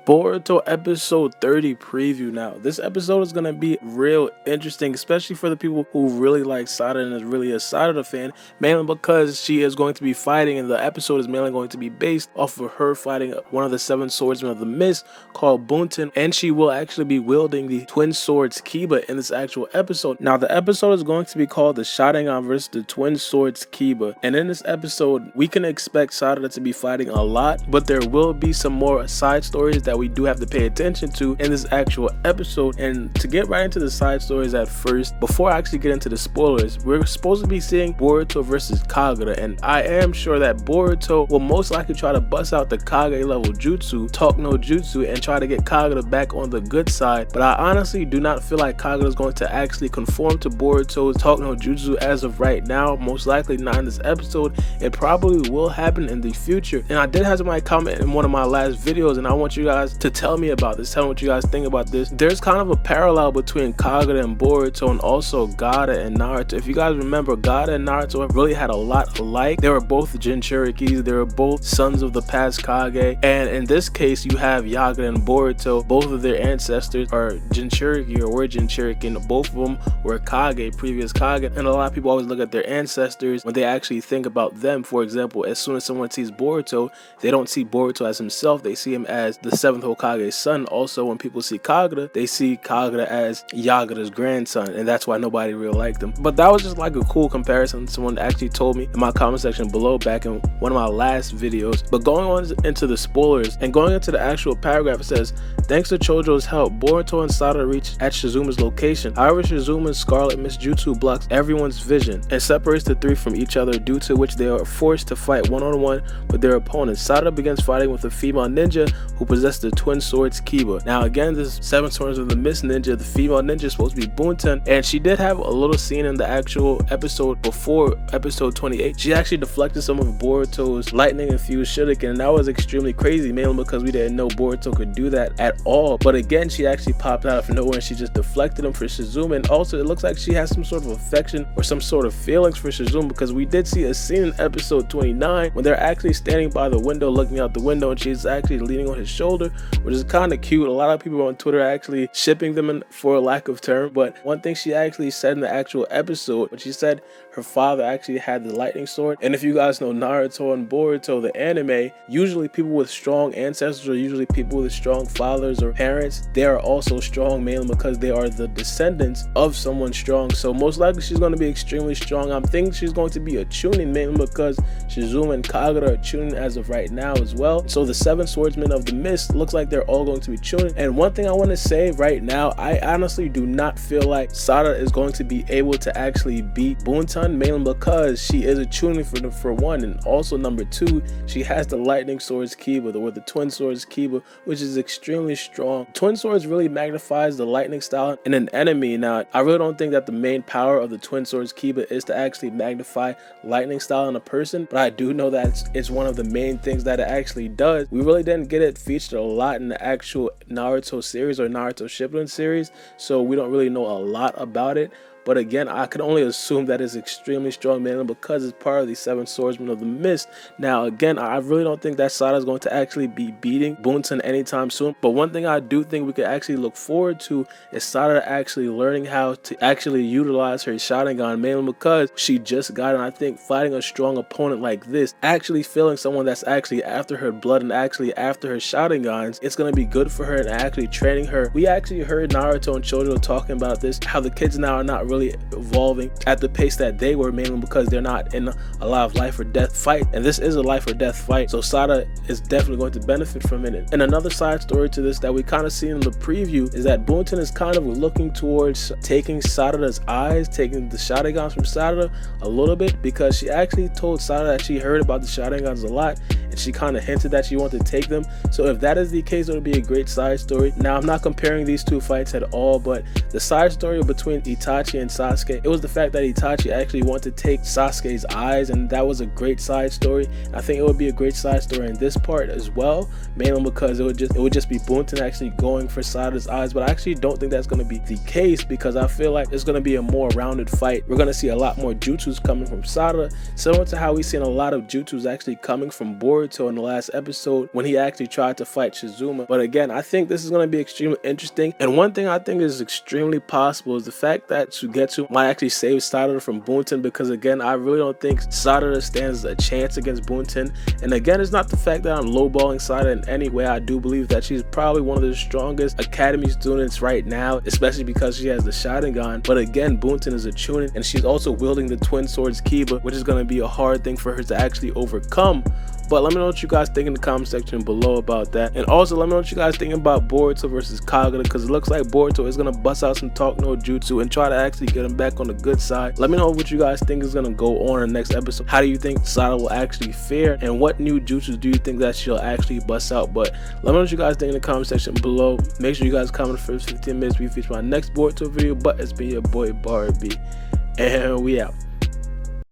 Boruto episode 30 preview now. This episode is going to be real interesting, especially for the people who really like Sarada and is really a Sarada fan, mainly because she is going to be fighting, and the episode is mainly going to be based off of her fighting one of the 7 swordsmen of the mist called Buntan, and she will actually be wielding the twin swords Kiba in this actual episode. Now the episode is going to be called the Sharingan versus the twin swords Kiba, and in this episode we can expect Sarada to be fighting a lot, but there will be some more side stories that we do have to pay attention to in this actual episode. And to get right into the side stories at first, before I actually get into the spoilers, we're supposed to be seeing Boruto versus Kagura, and I am sure that Boruto will most likely try to bust out the Kage level jutsu, talk no jutsu, and try to get Kagura back on the good side. But I honestly do not feel like Kagura is going to actually conform to Boruto's talk no jutsu as of right now. Most likely not in this episode. It probably will happen in the future. And I did have somebody comment in one of my last videos, and I want you guys to tell me about this. Tell me what you guys think about this. There's kind of a parallel between Kagura and Boruto, and also Gaara and Naruto. If you guys remember, Gaara and Naruto really had a lot alike. They were both Jinchurikis. They were both sons of the past Kage. And in this case, you have Yaga and Boruto. Both of their ancestors are Jinchuriki, or were Jinchuriki, and both of them were Kage, previous Kage. And a lot of people always look at their ancestors when they actually think about them. For example, as soon as someone sees Boruto, they don't see Boruto as himself. They see him as the 7th Hokage's son. Also, when people see Kagura, they see Kagura as Yagura's grandson, and that's why nobody really liked him. But that was just like a cool comparison. Someone actually told me in my comment section below back in one of my last videos. But going on into the spoilers and going into the actual paragraph, it says, thanks to Chojo's help, Boruto and Sarada reach at Shizuma's location. However, Shizuma's Scarlet Mist Jutsu blocks everyone's vision and separates the three from each other, due to which they are forced to fight one-on-one with their opponents. Sarada begins fighting with a female ninja who possessed the twin swords Kiba. Now again, this 7 swords of the mist ninja, the female ninja, is supposed to be Buntan, and she did have a little scene in the actual episode before episode 28. She actually deflected some of Boruto's lightning infused shuriken, and that was extremely crazy, mainly because we didn't know Boruto could do that at all. But again, she actually popped out of nowhere and she just deflected him for Shizuma. And also, it looks like she has some sort of affection or some sort of feelings for Shizuma, because we did see a scene in episode 29 when they're actually standing by the window looking out the window, and she's actually leaning on his shoulder, which is kind of cute. A lot of people on Twitter are actually shipping them in, for a lack of term. But one thing she actually said in the actual episode, when she said her father actually had the lightning sword. And if you guys know Naruto and Boruto, the anime, usually people with strong ancestors, or usually people with strong fathers or parents, they are also strong, mainly because they are the descendants of someone strong. So most likely she's going to be extremely strong. I'm thinking she's going to be a chunin, mainly because Shizuma and Kagura are chunin as of right now as well. So the 7 swordsmen of the mist looks like they're all going to be chunin. And one thing I want to say right now, I honestly do not feel like Sarada is going to be able to actually beat Buntan, mainly because she is a chunin for one, and also number 2, she has the lightning swords Kiba, or the twin swords Kiba, which is extremely strong. Twin swords really magnifies the lightning style in an enemy. Now, I really don't think that the main power of the twin swords Kiba is to actually magnify lightning style in a person, but I do know that it's one of the main things that it actually does. We really didn't get it featured a lot in the actual Naruto series or Naruto Shippuden series, so we don't really know a lot about it. But again, I can only assume that it's extremely strong, mainly because it's part of the 7 swordsmen of the mist. Now again, I really don't think that Sarada is going to actually be beating Buntan anytime soon. But one thing I do think we could actually look forward to is Sarada actually learning how to actually utilize her Sharingan, mainly because she just got it. And I think fighting a strong opponent like this, actually feeling someone that's actually after her blood and actually after her Sharingans, it's going to be good for her, and actually training her. We actually heard Naruto and Chojo talking about this, how the kids now are not really evolving at the pace that they were, mainly because they're not in a lot of life or death fight, and this is a life or death fight, so Sarada is definitely going to benefit from it. And another side story to this that we kind of see in the preview is that Buntan is kind of looking towards taking Sarada's eyes, taking the Sharingans from Sarada a little bit, because she actually told Sarada that she heard about the Sharingans a lot, and she kind of hinted that she wanted to take them. So if that is the case, it would be a great side story. Now, I'm not comparing these two fights at all, but the side story between Itachi and and Sasuke. It was the fact that Itachi actually wanted to take Sasuke's eyes, and that was a great side story. I think it would be a great side story in this part as well, mainly because it would just be Buntan actually going for Sarada's eyes. But I actually don't think that's going to be the case, because I feel like it's going to be a more rounded fight. We're going to see a lot more jutsus coming from Sarada, similar to how we've seen a lot of jutsus actually coming from Boruto in the last episode when he actually tried to fight Shizuma. But again, I think this is going to be extremely interesting, and one thing I think is extremely possible is the fact that Suegetsu might actually save Sarada from Buntan, because again, I really don't think Sarada stands a chance against Buntan. And again, it's not the fact that I'm lowballing Sarada in any way. I do believe that she's probably one of the strongest academy students right now, especially because she has the sharingan. But again, Buntan is a chunin, and she's also wielding the twin swords Kiba, which is going to be a hard thing for her to actually overcome. But let me know what you guys think in the comment section below about that. And also let me know what you guys think about Boruto versus Kagura, because it looks like Boruto is going to bust out some talk no jutsu and try to actually get him back on the good side. Let me know what you guys think is going to go on in the next episode. How do you think Sarada will actually fare, and what new jutsu do you think that she'll actually bust out? But let me know what you guys think in the comment section below. Make sure you guys comment the first 15 minutes we feature my next Boruto video. But it's been your boy Baara B, and we out.